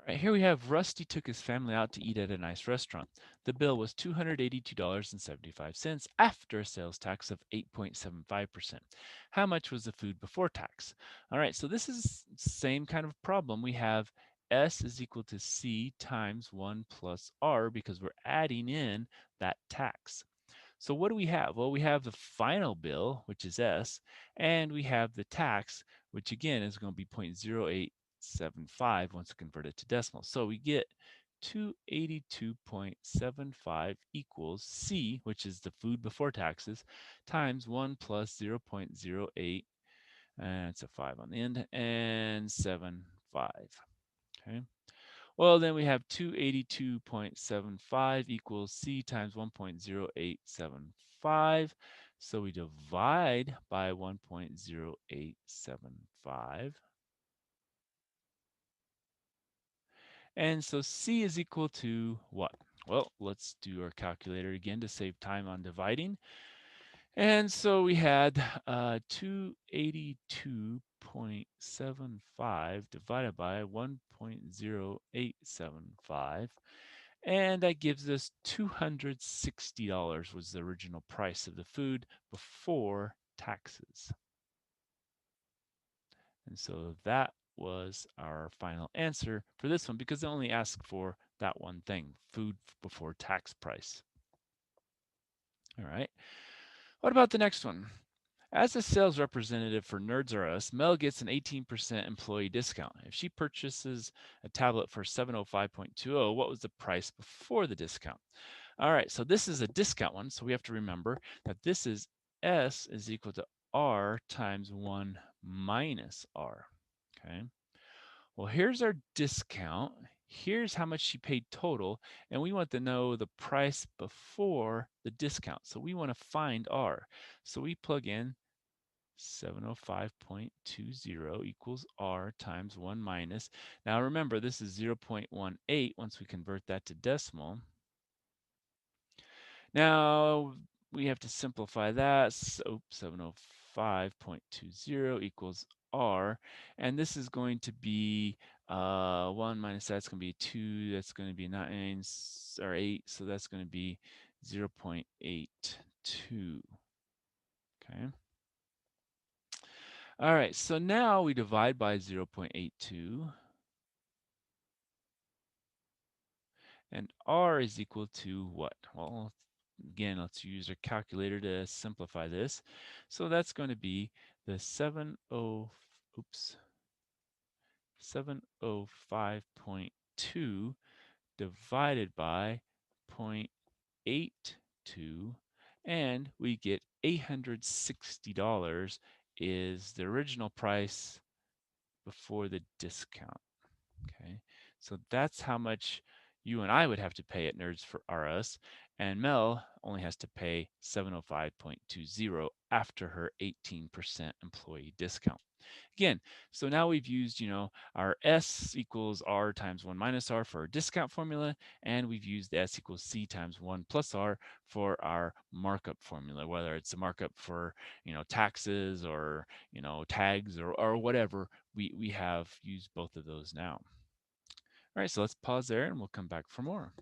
Right, here we have Rusty took his family out to eat at a nice restaurant. The bill was $282.75 after a sales tax of 8.75%. How much was the food before tax? All right, so this is same kind of problem. We have S is equal to C times 1 plus R because we're adding in that tax. So what do we have? Well, we have the final bill, which is S, and we have the tax, which again is going to be 0.0875 once converted to decimal. So we get 282.75 equals C, which is the food before taxes, times 1 plus 0.08, and it's a 5 on the end, and 75. Okay. Well, then we have 282.75 equals C times 1.0875. So we divide by 1.0875. And so C is equal to what? Well, let's do our calculator again to save time on dividing. And so we had 282.75 divided by 1.0875. And that gives us $260 was the original price of the food before taxes. And so that was our final answer for this one because it only asked for that one thing, food before tax price. All right. What about the next one? As a sales representative for Nerds R Us, Mel gets an 18% employee discount. If she purchases a tablet for 705.20, what was the price before the discount? All right, so this is a discount one, so we have to remember that this is S is equal to R times 1 minus R. Okay. Well, here's our discount. Here's how much she paid total, and we want to know the price before the discount. So we want to find R. So we plug in 705.20 equals R times 1 minus. Now remember, this is 0.18 once we convert that to decimal. Now we have to simplify that. So 705.20 equals R. And this is going to be 1 minus that's going to be 2. That's going to be 9 or 8. So that's going to be 0.82. Okay. All right, so now we divide by 0.82, and R is equal to what? Well, again, let's use our calculator to simplify this. So that's going to be the 705.2 divided by 0.82, and we get $860 is the original price before the discount. Okay, so that's how much you and I would have to pay at Nerds for R Us, and Mel only has to pay 705.20 after her 18% employee discount. Again, so now we've used, our S equals R times 1 minus R for our discount formula, and we've used S equals C times 1 plus R for our markup formula, whether it's a markup for, taxes or, tags or whatever, we have used both of those now. All right, so let's pause there and we'll come back for more.